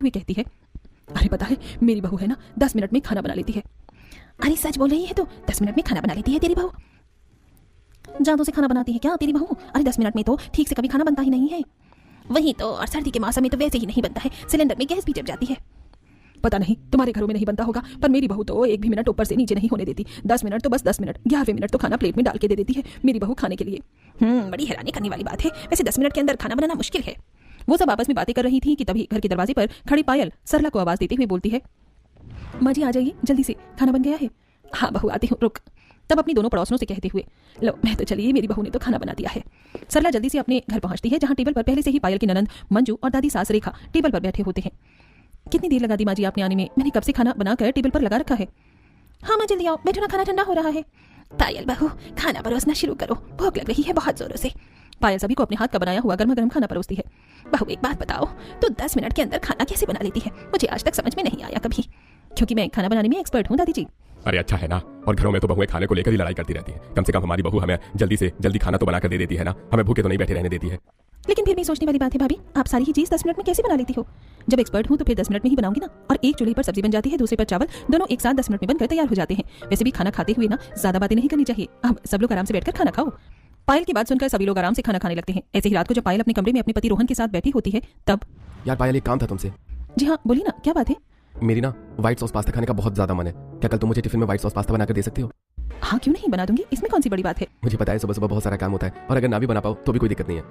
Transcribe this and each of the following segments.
हुए कहती है, अरे पता है मेरी बहू है ना 10 मिनट में खाना बना लेती है। अरे सच बोल रही है, तो 10 मिनट में खाना बना लेती है तेरी बहू? जादू से खाना बनाती है क्या तेरी बहू? अरे 10 मिनट में तो ठीक से कभी खाना बनता ही नहीं है। वही तो, और सर्दी के मौसम में तो वैसे ही नहीं बनता है, सिलेंडर में गैस भी जम जाती है। पता नहीं तुम्हारे घरों में नहीं बनता होगा, पर मेरी बहू तो एक भी मिनट ऊपर से नीचे नहीं होने देती। 10 मिनट तो बस 10 मिनट, 11वें मिनट तो खाना प्लेट में डाल के दे देती है मेरी बहू खाने के लिए। बड़ी हैरानी करने वाली बात है। वैसे 10 मिनट के अंदर खाना बनाना मुश्किल है। वो सब आपस में बातें कर रही थी कि तभी घर के दरवाजे पर खड़ी पायल सरला को आवाज देते हुए बोलती है, माँ जी आ जाइए जल्दी से, खाना बन गया है। हाँ बहू आती हूँ, रुक। तब अपनी दोनों पड़ोसनों से कहते हुए, लो मैं तो चलिए, मेरी बहू ने तो खाना बना दिया है। सरला जल्दी से अपने घर पहुंचती है, जहां टेबल पर पहले से ही पायल की ननंद मंजू और दादी सास रेखा टेबल पर बैठे होते हैं। कितनी देर लगा दी माँ जी आपने आने में? मैंने कब से खाना बनाकर टेबल पर लगा रखा है। हाँ माँ जल्दी आओ, बैठो ना, खाना ठंडा हो रहा है। पायल बहू खाना परोसना शुरू करो, भूख लग रही है बहुत जोरों से। पायल सभी को अपने हाथ का बनाया हुआ गर्मा गर्म खाना परोसती है। बहू एक बात बताओ, तो 10 मिनट के अंदर खाना कैसे बना लेती है? मुझे आज तक समझ में नहीं आया कभी, क्योंकि मैं खाना बनाने में एक्सपर्ट हूँ दादी जी। अरे अच्छा है ना, और घरों में तो बहुएं खाने को लेकर ही लड़ाई करती रहती है। कम से कम हमारी बहू हमें जल्दी से जल्दी खाना तो बनाकर दे देती है ना, हमें भूखे तो नहीं बैठे रहने देती है। लेकिन फिर भी सोचने वाली बात है भाभी, आप सारी ही चीज 10 मिनट में कैसे बना लेती हो? जब एक्सपर्ट हूँ तो फिर 10 मिनट में ही बनाऊंगी ना। और एक चूल्हे पर सब्जी बन जाती है, दूसरे पर चावल, दोनों एक साथ 10 मिनट में बनकर तैयार हो जाते हैं। वैसे भी खाना खाते हुए ना ज्यादा बातें नहीं करनी चाहिए। अब सब लोग आराम से बैठकर खाना खाओ। पायल की बात सुनकर सभी लोग आराम से खाना खाने लगते हैं। ऐसे ही रात को जब पायल अपने कमरे में अपने पति रोहन के साथ बैठी होती है तब, यार पायल एक काम था तुमसे। जी हाँ बोलिए ना, क्या बात है? मेरी ना व्हाइट सॉस पास्ता खाने का बहुत ज्यादा मन है। क्या कल तुम मुझे टिफिन में व्हाइट सॉस पास्ता बनाकर दे सकते हो? हाँ क्यों नहीं, बना दूंगी, इसमें कौन सी बड़ी बात है। मुझे पता है सुबह सुबह बहुत सारा काम होता है, और अगर ना भी बना पाओ तो भी कोई दिक्कत नहीं है।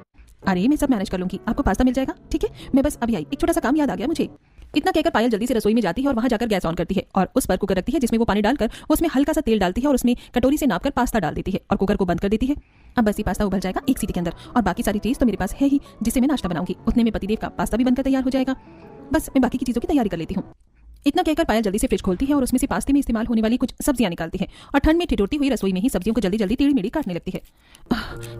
अरे मैं सब मैनेज कर लूंगी, आपको पास्ता मिल जाएगा। ठीक है, मैं बस अभी आई, एक छोटा सा काम याद आ गया मुझे। इतना कहकर पायल जल्दी से रसोई में जाती है और वहां जाकर गैस ऑन करती है और उस पर कुकर रखती है, जिसमें वो पानी डालकर उसमें हल्का सा तेल डालती है और उसमें कटोरी से नापकर पास्ता डाल देती है और कुकर को बंद कर देती है। अब बस ये पास्ता उबल जाएगा एक सीटी के अंदर, और बाकी सारी चीज तो मेरे पास है ही, जिससे मैं नाश्ता बनाऊंगी। उतने में पतिदेव का पास्ता भी बनकर तैयार हो जाएगा। बस मैं बाकी की चीजों की तैयारी कर लेती हूँ। इतना कहकर पायल जल्दी से फ्रिज खोलती है और उसमें से पास्ते में इस्तेमाल होने वाली कुछ सब्जियां निकालती है और ठंड में ठिठुरती हुई रसोई में ही सब्जियों को जल्दी जल्दी टेढ़ी मेढ़ी काटने लगती है।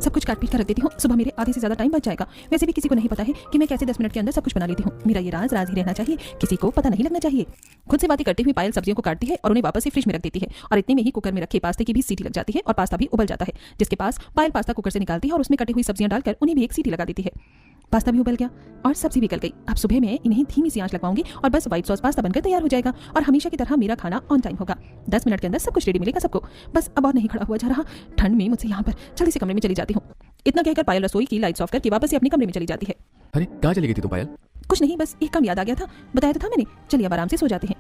सब कुछ काट पीट कर रख देती हूँ, सुबह मेरे आधे से ज्यादा टाइम बच जाएगा। वैसे भी किसी को नहीं पता है कि मैं कैसे 10 मिनट के अंदर सब कुछ बना लेती हूँ। मेरा ये राज राज ही रहना चाहिए, किसी को पता नहीं लगना चाहिए। खुद से बातें करते हुए पायल सब्जियों को काटती है और उन्हें वापस से फ्रिज में रख देती है और इतने में ही कुकर में रखे पास्ते की भी सीटी लग जाती है और पास्ता भी उबल जाता है, जिसके पास पायल पास्ता कुकर से निकालती है और उसमें कटी हुई सब्जियां डालकर उन्हें भी एक सीटी लगा देती है। पास्ता भी उबल गया और सब्जी भी गल गई। अब सुबह में इन्हें धीमी सी आंच लगवाऊंगी और बस व्हाइट सॉस पास्ता बनकर तैयार हो जाएगा और हमेशा की तरह मेरा खाना ऑन टाइम होगा। 10 मिनट के अंदर सब कुछ रेडी मिलेगा सबको। बस अब और नहीं खड़ा हुआ जा रहा, ठंड में मुझसे यहाँ पर जल्दी से कमरे में चली जाती हूँ। इतना कहकर पायल रसोई की लाइट्स ऑफ करके वापस से अपने कमरे में चली जाती है। अरे कहाँ चली गई थी तुम पायल? कुछ नहीं, बस एक काम याद आ गया था, बताया तो था मैंने। चलिए अब आराम से सो जाते हैं।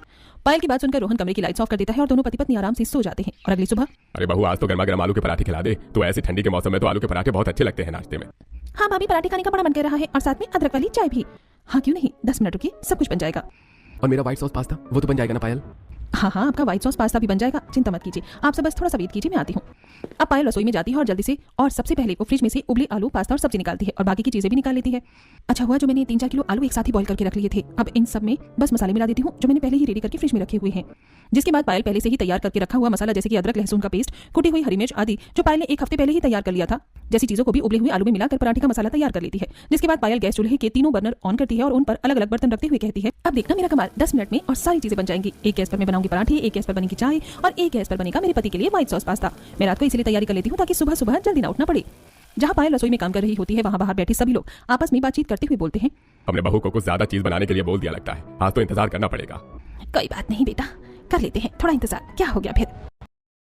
पायल की बात सुनकर रोहन कमरे की लाइट्स ऑफ कर देता है और दोनों पति पत्नी आराम से सो जाते हैं। और अगली सुबह, अरे बहू आज तो गर्मा गर्म आलू के पराठे खिला दे। तो ऐसे ठंडी के मौसम में तो आलू के पराठे बहुत अच्छे लगते हैं नाश्ते में। हाँ भाभी पराठे खाने का बड़ा मन कर रहा है और साथ में अदरक वाली चाय भी। हाँ क्यों नहीं, 10 मिनट रुकिए, सब कुछ बन जाएगा। और मेरा व्हाइट सॉस पास्ता वो तो बन जाएगा ना पायल? हाँ हाँ आपका व्हाइट सॉस पास्ता भी बन जाएगा, चिंता मत कीजिए। आप सब बस थोड़ा सा वेट कीजिए, मैं आती हूँ। अब पायल रसोई में जाती है और जल्दी से और सबसे पहले वो फ्रिज में से उबले आलू, पास्ता और सब्जी निकालती है और बाकी की चीजें भी निकाल लेती है। अच्छा हुआ जो मैंने 3-4 किलो आलू एक साथ ही बॉईल करके रख लिए थे। अब इन सब में बस मसाले मिला देती हूँ जो मैंने पहले ही रेडी करके फ्रिज में रखे हुए हैं। जिसके बाद पायल पहले से ही तैयार करके रखा हुआ मसाला, जैसे कि अदरक लहसुन का पेस्ट, कुटी हुई हरी मिर्च आदि, जो पायल ने एक हफ्ते पहले ही तैयार कर लिया था, जैसी चीजों को भी उबले हुए आलू में मिलाकर पराठे का मसाला तैयार कर लेती है। जिसके बाद पायल गैस चूल्हे के तीनों बर्नर ऑन करती है और उन पर अलग अलग बर्तन रखते हुए कहती है, अब देखना मेरा कमाल, 10 मिनट में और सारी चीजें बन जाएंगी। एक गैस पर मैं बनाऊंगी पराठे, एक गैस पर बनेगी चाय और एक गैस पर बनेगा मेरे पति के लिए व्हाइट सॉस पास्ता। मैं रात को इसलिए तैयारी कर लेती हूँ ताकि सुबह सुबह जल्दी ना उठना पड़े। जहाँ पायल रसोई में काम कर रही होती है, वहाँ बाहर बैठे सभी लोग आपस में बातचीत करते हुए बोलते हैं, हमने बहू को कुछ ज्यादा चीज बनाने के लिए बोल दिया लगता है, आज तो इंतजार करना पड़ेगा। कोई बात नहीं बेटा, कर लेते हैं, थोड़ा इंतजार, क्या हो गया फिर।